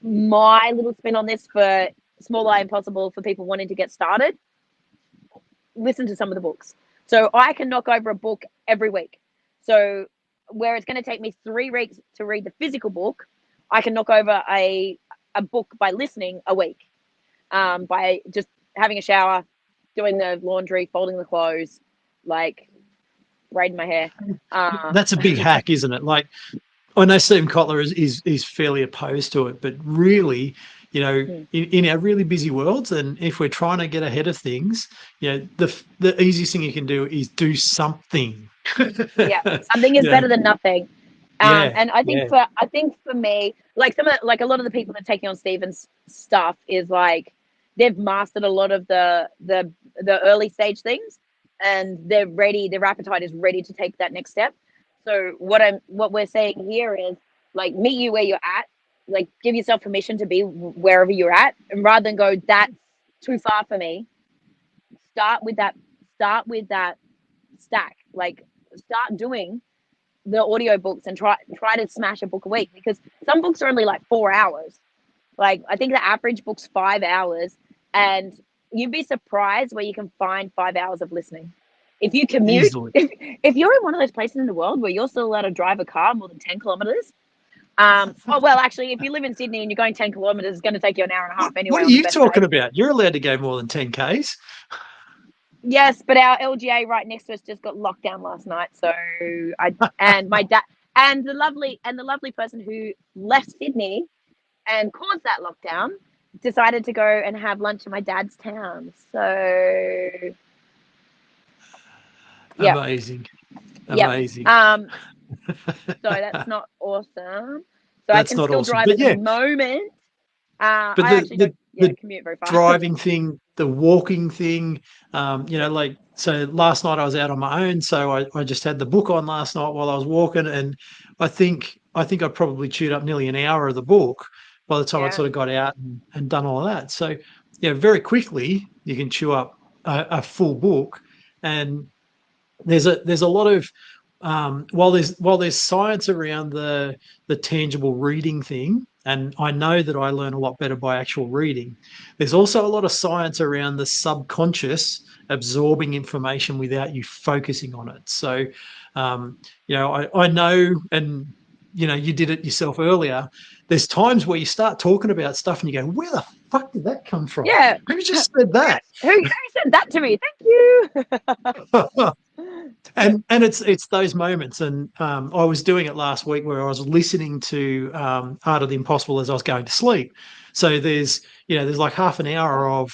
my little spin on this for Small I Impossible for people wanting to get started, listen to some of the books. So I can knock over a book every week. So where it's going to take me 3 weeks to read the physical book, I can knock over a book by listening a week, by just having a shower, doing the laundry, folding the clothes, like braiding my hair. That's a big hack, isn't it? Like, I know Steven Kotler is fairly opposed to it, but really, in our really busy worlds, and if we're trying to get ahead of things, the easiest thing you can do is do something. Yeah, something is better than nothing. And I think for me, like a lot of the people that are taking on Steven's stuff is like they've mastered a lot of the early stage things, and they're ready. Their appetite is ready to take that next step. So what we're saying here is, like, meet you where you're at. Like, give yourself permission to be wherever you're at, and rather than go, that's too far for me, start with that stack. Like, start doing the audiobooks and try to smash a book a week, because some books are only like 4 hours. Like, I think the average book's 5 hours, and you'd be surprised where you can find 5 hours of listening. If you commute, if you're in one of those places in the world where you're still allowed to drive a car more than 10 kilometers, actually, if you live in Sydney and you're going 10 kilometers, it's going to take you an hour and a half anyway. What are you talking about? You're allowed to go more than 10 Ks. Yes, but our LGA right next to us just got locked down last night. So my dad and the lovely person who left Sydney and caused that lockdown decided to go and have lunch in my dad's town. So yeah, amazing. So that's not awesome. So I can still drive at the moment. But I actually don't commute very far. Driving thing, the walking thing, like, so last night I was out on my own, so I just had the book on last night while I was walking, and I think I probably chewed up nearly an hour of the book by the time I sort of got out and done all of that. So very quickly you can chew up a full book. And there's a lot of while there's science around the tangible reading thing, and I know that I learn a lot better by actual reading, there's also a lot of science around the subconscious absorbing information without you focusing on it. So I know, and you did it yourself earlier, there's times where you start talking about stuff and you go, where the fuck did that come from? Yeah, who just said that? Who said that to me? Thank you. And it's those moments, and I was doing it last week where I was listening to Art of the Impossible as I was going to sleep. So there's like half an hour of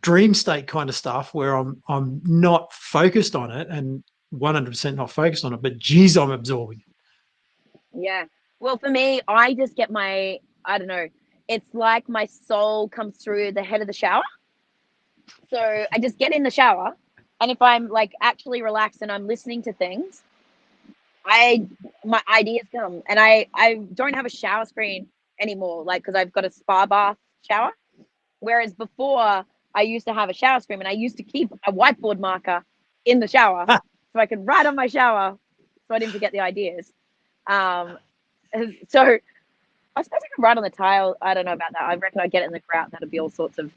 dream state kind of stuff where I'm not focused on it, and 100% not focused on it, but geez, I'm absorbing it. Yeah. Well, for me, I just get I don't know, it's like my soul comes through the head of the shower. So I just get in the shower, and if I'm like actually relaxed and I'm listening to things, my ideas come. And I don't have a shower screen anymore, like, because I've got a spa bath shower. Whereas before I used to have a shower screen, and I used to keep a whiteboard marker in the shower so I could write on my shower so I didn't forget the ideas. So I suppose I can write on the tile. I don't know about that. I reckon I'd get it in the grout. That'd be all sorts of,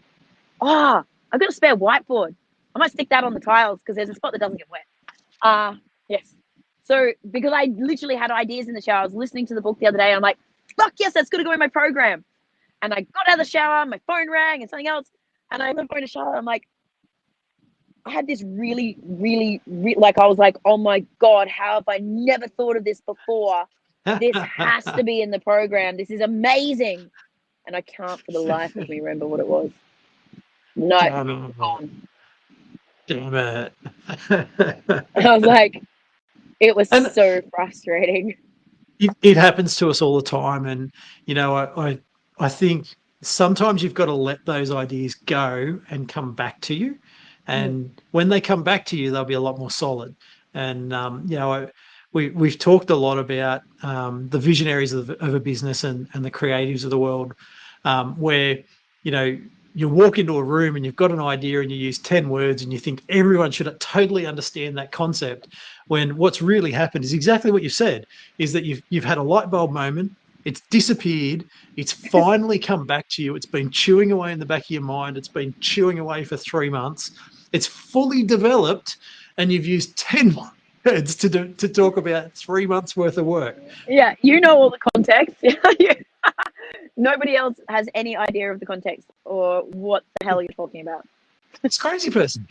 I've got a spare whiteboard. I might stick that on the tiles because there's a spot that doesn't get wet. Yes. So because I literally had ideas in the shower, I was listening to the book the other day. And I'm like, fuck yes, that's going to go in my program. And I got out of the shower, my phone rang and something else. And I went to the shower. I'm like, I had this really, like, I was like, oh my God, how have I never thought of this before? This has to be in the program. This is amazing. And I can't for the life of me remember what it was. No. Damn it. I was like, it was so frustrating. It happens to us all the time. And, you know, I think sometimes you've got to let those ideas go and come back to you. And when they come back to you, they'll be a lot more solid. And, you know, we've talked a lot about the visionaries of a business and the creatives of the world, where, you know, you walk into a room and you've got an idea and you use 10 words and you think everyone should totally understand that concept, when what's really happened is exactly what you said, is that you've had a light bulb moment, it's disappeared, it's finally come back to you, it's been chewing away in the back of your mind, it's been chewing away for 3 months, it's fully developed, and you've used 10 words to talk about 3 months worth of work. Yeah, you know all the context. Nobody else has any idea of the context or what the hell you're talking about. It's crazy person.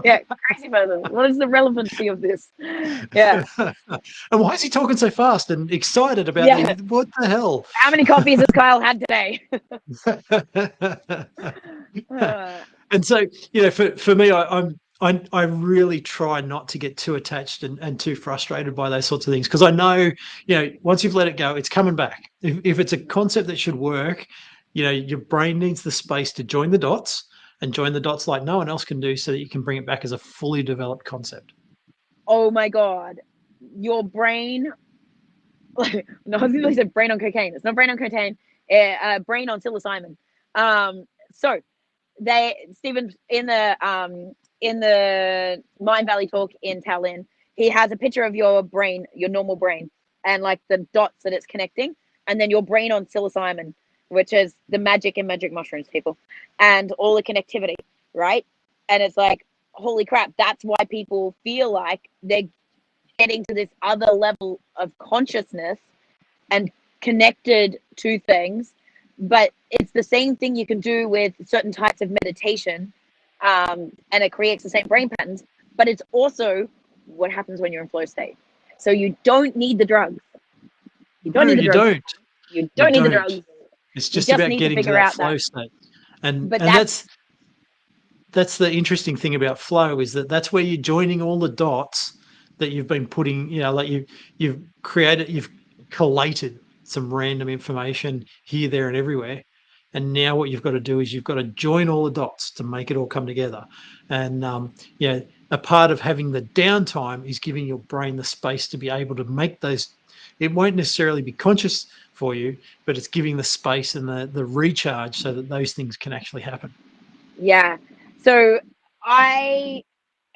Yeah, crazy person. What is the relevancy of this? Yeah. And why is he talking so fast and excited about it? What the hell? How many coffees has Kyle had today? And so, you know, for me, I really try not to get too attached and too frustrated by those sorts of things, because I know, you know, once you've let it go, it's coming back. If it's a concept that should work, you know, your brain needs the space to join the dots like no one else can do, so that you can bring it back as a fully developed concept. Oh my God. Your brain, no, I was going to say brain on cocaine. It's not brain on cocaine, brain on psilocybin. So Steven, in the Mind Valley talk in Tallinn, he has a picture of your brain, your normal brain, and like the dots that it's connecting, and then your brain on psilocybin, which is the magic mushrooms, people, and all the connectivity, right? And it's like, holy crap, that's why people feel like they're getting to this other level of consciousness and connected to things. But it's the same thing you can do with certain types of meditation, and it creates the same brain patterns, but it's also what happens when you're in flow state. So you don't need the drugs. You don't need the drugs. You don't need the drugs. It's just about getting to that flow state. And that's the interesting thing about flow, is that that's where you're joining all the dots that you've been putting, you know, like you've collated some random information here, there, and everywhere. And now what you've got to do is you've got to join all the dots to make it all come together. And, you know, a part of having the downtime is giving your brain the space to be able to make those. It won't necessarily be conscious for you, but it's giving the space and the recharge so that those things can actually happen. Yeah. So I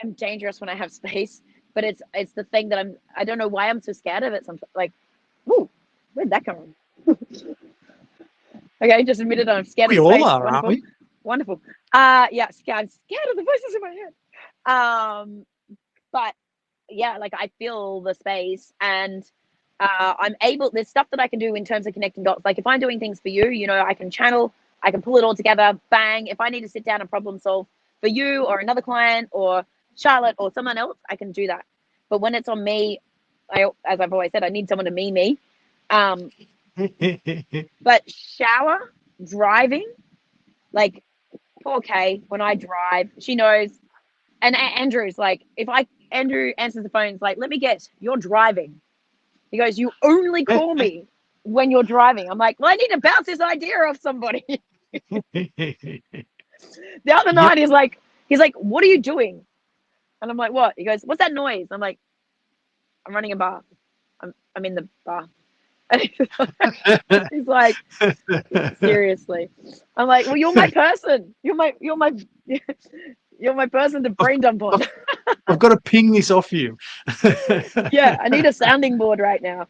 am dangerous when I have space, but it's the thing that I don't know why I'm so scared of it. Sometimes, like, ooh, where'd that come from? Okay, just admitted I'm scared of space. We all are, wonderful. aren't we? Wonderful. Yeah, I'm scared of the voices in my head. But yeah, like I feel the space, and I'm able, there's stuff that I can do in terms of connecting dots. Like if I'm doing things for you, you know, I can channel, I can pull it all together, bang. If I need to sit down and problem solve for you or another client or Charlotte or someone else, I can do that. But when it's on me, as I've always said, I need someone to me. But shower, driving, like poor Kay, when I drive, she knows. And Andrew's like, Andrew answers the phone, it's like, let me guess, you're driving. He goes, you only call me when you're driving. I'm like, well, I need to bounce this idea off somebody. The other night, he's like, what are you doing? And I'm like, what? He goes, what's that noise? I'm like, I'm running a bar. I'm in the bar. And he's like, seriously. I'm like, well, you're my person. You're my person to brain dump on. I've got to ping this off you. Yeah, I need a sounding board right now.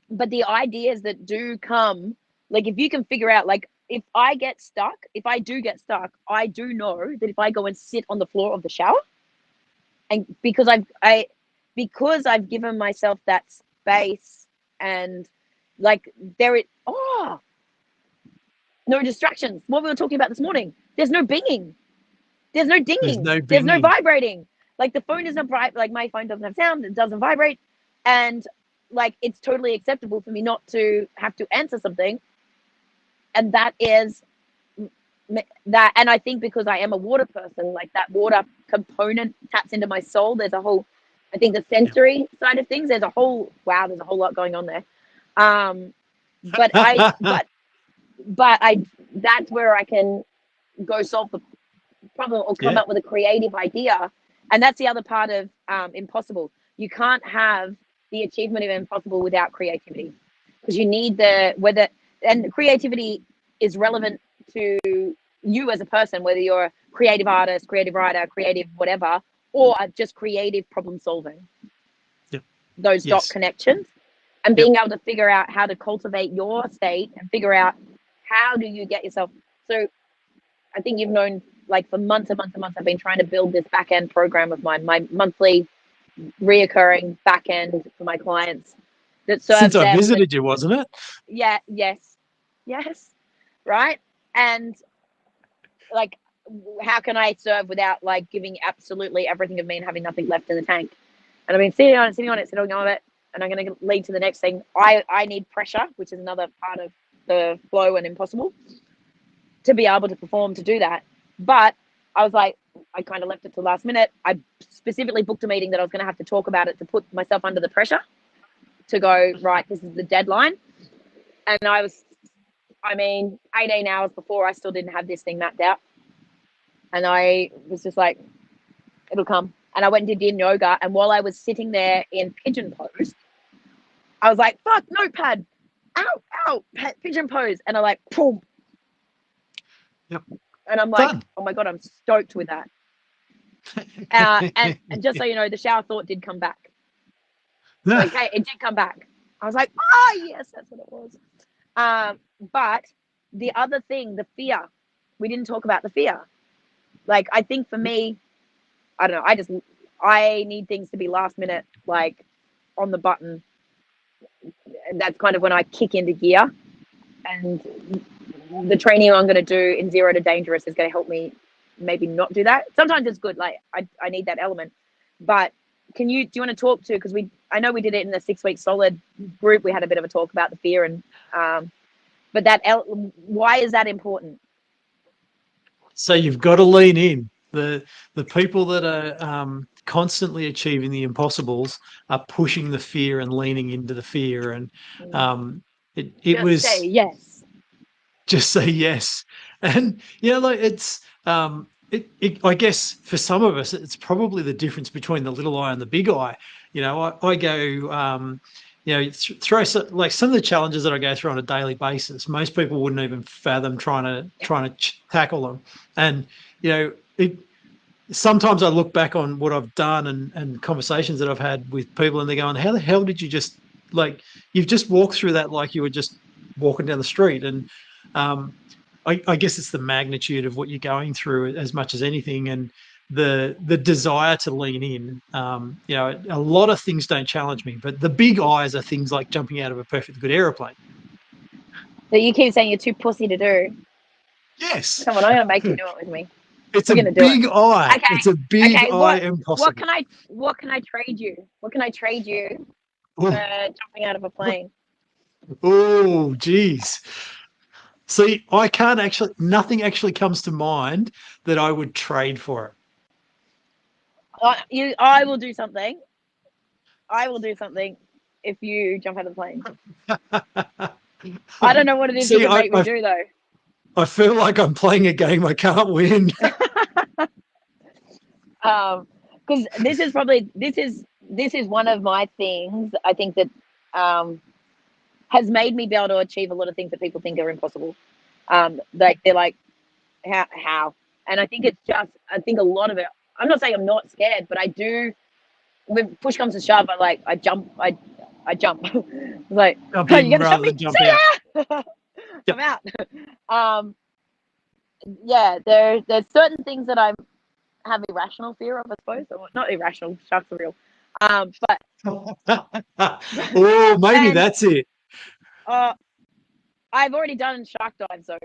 But the ideas that do come, like if you can figure out, like if I do get stuck, I do know that if I go and sit on the floor of the shower, and because I've given myself that space, and like no distractions. What we were talking about this morning. There's no binging. There's no dinging. There's no vibrating. Like the phone isn't bright. Like my phone doesn't have sound. It doesn't vibrate. And like, it's totally acceptable for me not to have to answer something. And that is that. And I think because I am a water person, like that water component taps into my soul. There's a whole, I think the sensory side of things, there's a whole lot going on there. But that's where I can go solve the problem or come up with a creative idea. And that's the other part of impossible. You can't have the achievement of impossible without creativity, because you need and creativity is relevant to you as a person, whether you're a creative artist, creative writer, creative whatever, or just creative problem solving. Those dot connections, and being able to figure out how to cultivate your state and figure out how do you get yourself. So I think you've known, like for months and months and months, I've been trying to build this back end program of mine, my monthly reoccurring back end for my clients that serves since I visited you, wasn't it? Yes, right. And like, how can I serve without like giving absolutely everything of me and having nothing left in the tank? And I've been sitting on it, and I'm going to lead to the next thing. I need pressure, which is another part of the flow and impossible, to be able to perform, to do that. But I was like, I kind of left it to the last minute. I specifically booked a meeting that I was going to have to talk about it, to put myself under the pressure to go, right, this is the deadline. And 18 hours before, I still didn't have this thing mapped out. And I was just like, it'll come. And I went and did yoga. And while I was sitting there in pigeon pose, I was like, fuck, notepad. Ow, pigeon pose. And I like, boom. Yep. And I'm like, oh my God, I'm stoked with that. And just so you know, the shower thought did come back. Okay, it did come back. I was like, yes, that's what it was. But the other thing, the fear, we didn't talk about the fear. Like, I think for me, I don't know, I need things to be last minute, like on the button. And that's kind of when I kick into gear. And the training I'm going to do in Zero to Dangerous is going to help me maybe not do that. Sometimes it's good. Like I need that element. But do you want to talk to, because I know we did it in the 6-week solid group. We had a bit of a talk about the fear, and but why is that important? So you've got to lean in. The people that are constantly achieving the impossibles are pushing the fear and leaning into the fear. And say yes. Just say yes. And like it's I guess for some of us, it's probably the difference between the little I and the big I. I go, through like some of the challenges that I go through on a daily basis, most people wouldn't even fathom trying to tackle them. And sometimes I look back on what I've done and conversations that I've had with people, and they're going, how the hell did you just, like, you've just walked through that like you were just walking down the street. And I guess it's the magnitude of what you're going through as much as anything, and the desire to lean in. A lot of things don't challenge me, but the big eyes are things like jumping out of a perfectly good aeroplane. So you keep saying you're too pussy to do. Yes. Come on, I'm going to make you do it with me. It's a big eye. Okay. It's a big eye impossible. What can I trade you? What can I trade you for jumping out of a plane? Oh, geez. See, nothing actually comes to mind that I would trade for it. I will do something. If you jump out of the plane. I don't know what it is you can make me do, though. I feel like I'm playing a game I can't win. Because this is one of my things, I think, that has made me be able to achieve a lot of things that people think are impossible. Like they're like, how? And I think I think a lot of it, I'm not saying I'm not scared, but I do, when push comes to shove, I jump, I jump. It's like, Jump are you in gonna rather jump than me? jump out. Yep. I'm out. Yeah, there's certain things that I have irrational fear of, I suppose. Or not irrational, sharks are real. But Oh, maybe and that's it. I've already done shark dives, so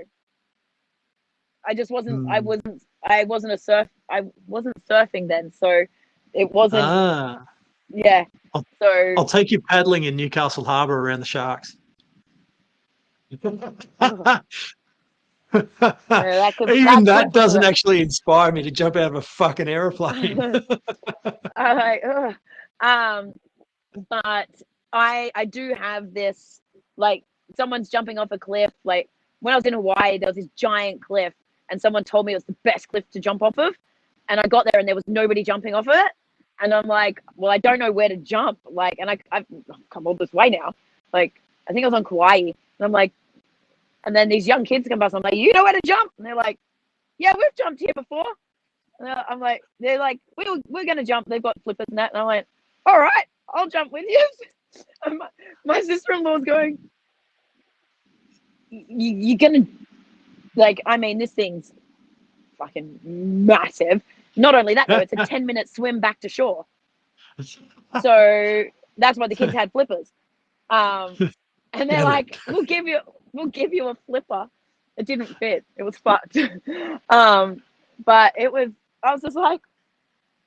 I just wasn't. I Hmm. wasn't. I wasn't a surf. I wasn't surfing then, so it wasn't. Ah, Yeah. I'll, So I'll take you paddling in Newcastle Harbour around the sharks. that Even could that be doesn't worse. actually inspire me to jump out of a fucking aeroplane. I like, ugh. Um, but I do have this, like, someone's jumping off a cliff. Like when I was in Hawaii, there was this giant cliff, and someone told me it was the best cliff to jump off of, and I got there and there was nobody jumping off of it, and I'm like, well, I don't know where to jump. Like, and I've come all this way now. Like, I think I was on Kauai, and I'm like, and then these young kids come past. I'm like, you know where to jump? And they're like, yeah, we've jumped here before. And I'm like, they're like, we're gonna jump. They've got flippers and that, and I'm like, all right, I'll jump with you. And my sister-in-law's going, you're gonna, like, I mean, this thing's fucking massive. Not only that though, it's a 10-minute swim back to shore. So that's why the kids had flippers. And they're Damn like, it. we'll give you a flipper. It didn't fit. It was fucked. But it was. I was just like,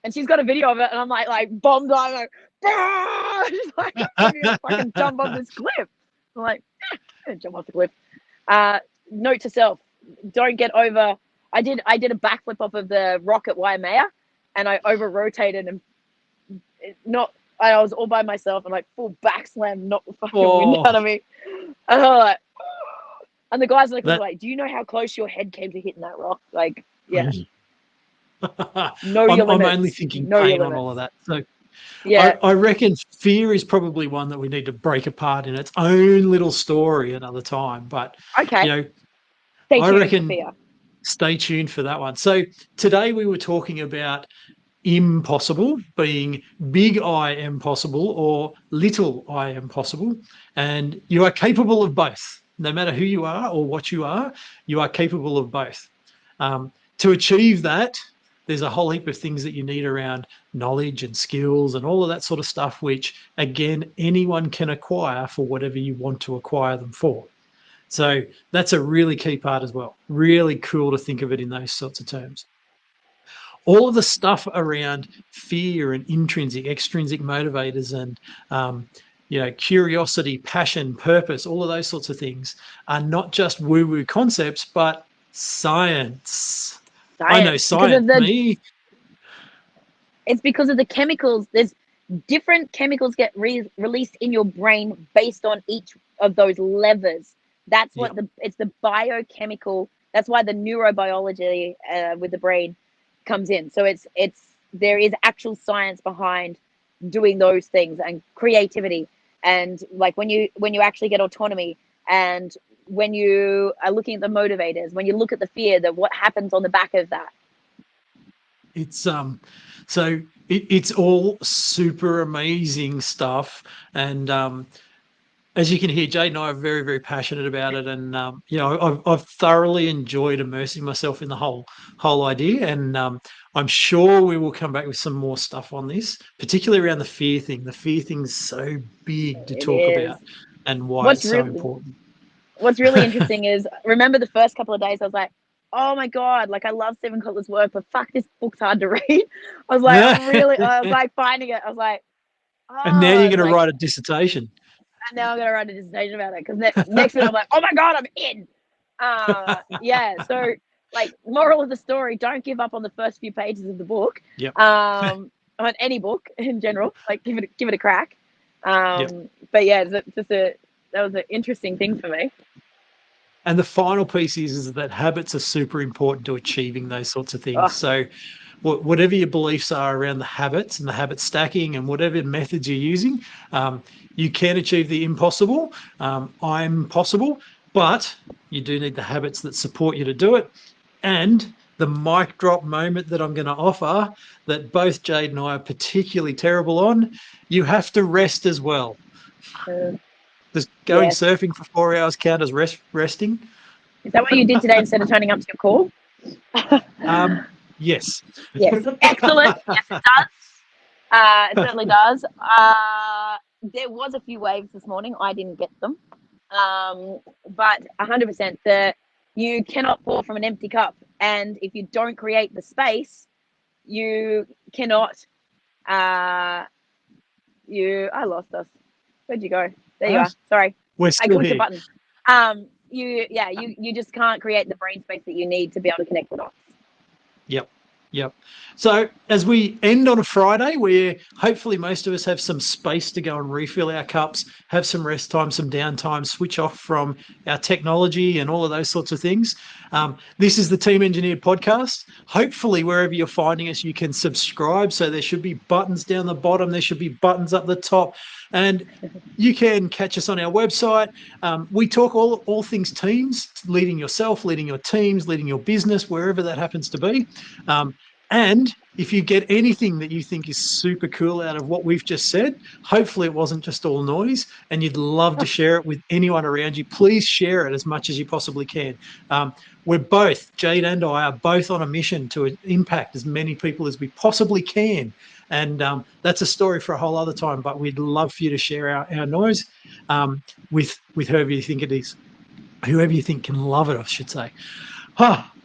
and she's got a video of it, and I'm like bomb dive, like, she's like, I'm gonna fucking jump off this cliff. I'm like, jump off the cliff. Note to self: don't get over. I did a backflip off of the rock at Waimea, and I over rotated and not. I was all by myself and like full back slam, knocked the fucking wind out of me. And I'm like, and the guys were like, do you know how close your head came to hitting that rock? Like, yeah. Know your I'm limits. only thinking Know your pain on limits. all of that. So Yeah. I reckon fear is probably one that we need to break apart in its own little story another time. But, Okay. you know, Stay I tuned for reckon fear. stay tuned for that one. So today we were talking about impossible being big I am possible or little I am possible. And you are capable of both. No matter who you are or what you are capable of both. To achieve that, there's a whole heap of things that you need around knowledge and skills and all of that sort of stuff, which, again, anyone can acquire for whatever you want to acquire them for. So that's a really key part as well. Really cool to think of it in those sorts of terms. All of the stuff around fear and intrinsic, extrinsic motivators and curiosity, passion, purpose, all of those sorts of things are not just woo-woo concepts, but science. I know science. It's because of the chemicals. There's different chemicals get released in your brain based on each of those levers. That's what it's the biochemical. That's why the neurobiology with the brain comes in. So there is actual science behind doing those things and creativity. And like when you actually get autonomy, and when you are looking at the motivators, when you look at the fear, that what happens on the back of that. It's it's all super amazing stuff, and as you can hear, Jade and I are very, very passionate about it, and I've thoroughly enjoyed immersing myself in the whole idea, and I'm sure we will come back with some more stuff on this, particularly around the fear thing. The fear thing's so big to talk about, and why it's so important. What's really interesting is, remember the first couple of days, I was like, oh my God, like I love Steven Kotler's work, but fuck, this book's hard to read. I was like finding it. I was like, and now you're going to write a dissertation. And now I'm going to write a dissertation about it, because next minute I'm like, oh my God, I'm in. Yeah. So like, moral of the story, don't give up on the first few pages of the book. Yep. On any book in general, like give it a crack. But yeah, that was an interesting thing for me. And the final piece is that habits are super important to achieving those sorts of things. So whatever your beliefs are around the habits and the habit stacking and whatever methods you're using, you can achieve the impossible. I'm possible, but you do need the habits that support you to do it. And the mic drop moment that I'm going to offer, that both Jade and I are particularly terrible on, you have to rest as well. Does going Yes. surfing for 4 hours count as resting? Is that what you did today instead of turning up to your call? Yes. Yes. Excellent. Yes, it does. It certainly does. There was a few waves this morning. I didn't get them. But 100% you cannot pour from an empty cup. And if you don't create the space, you cannot, I lost us. Where'd you go? There you are. Sorry. We're I still clicked here. a button. You just can't create the brain space that you need to be able to connect the dots. Yep. So as we end on a Friday, where hopefully most of us have some space to go and refill our cups, have some rest time, some downtime, switch off from our technology and all of those sorts of things. This is the Team Engineered Podcast. Hopefully, wherever you're finding us, you can subscribe. So there should be buttons down the bottom. There should be buttons up the top. And you can catch us on our website. We talk all things teams, leading yourself, leading your teams, leading your business, wherever that happens to be. And if you get anything that you think is super cool out of what we've just said, hopefully it wasn't just all noise and you'd love to share it with anyone around you, please share it as much as you possibly can. We're both, Jade and I, are both on a mission to impact as many people as we possibly can. And that's a story for a whole other time, but we'd love for you to share our noise with whoever you think it is, whoever you think can love it, I should say.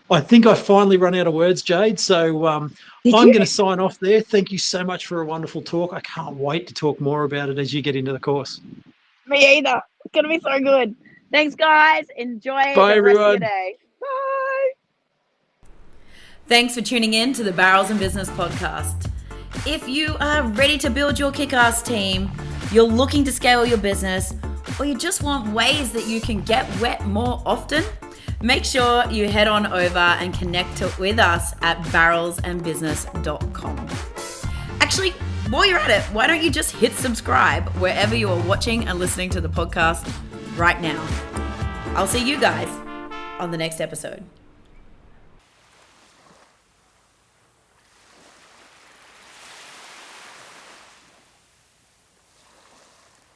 I think I finally run out of words, Jade. So I'm going to sign off there. Thank you so much for a wonderful talk. I can't wait to talk more about it as you get into the course. Me either. It's going to be so good. Thanks, guys. Enjoy Bye, the rest everyone. of your day. Bye. Thanks for tuning in to the Barrels and Business Podcast. If you are ready to build your kick-ass team, you're looking to scale your business, or you just want ways that you can get wet more often, make sure you head on over and connect with us at barrelsandbusiness.com. Actually, while you're at it, why don't you just hit subscribe wherever you are watching and listening to the podcast right now. I'll see you guys on the next episode.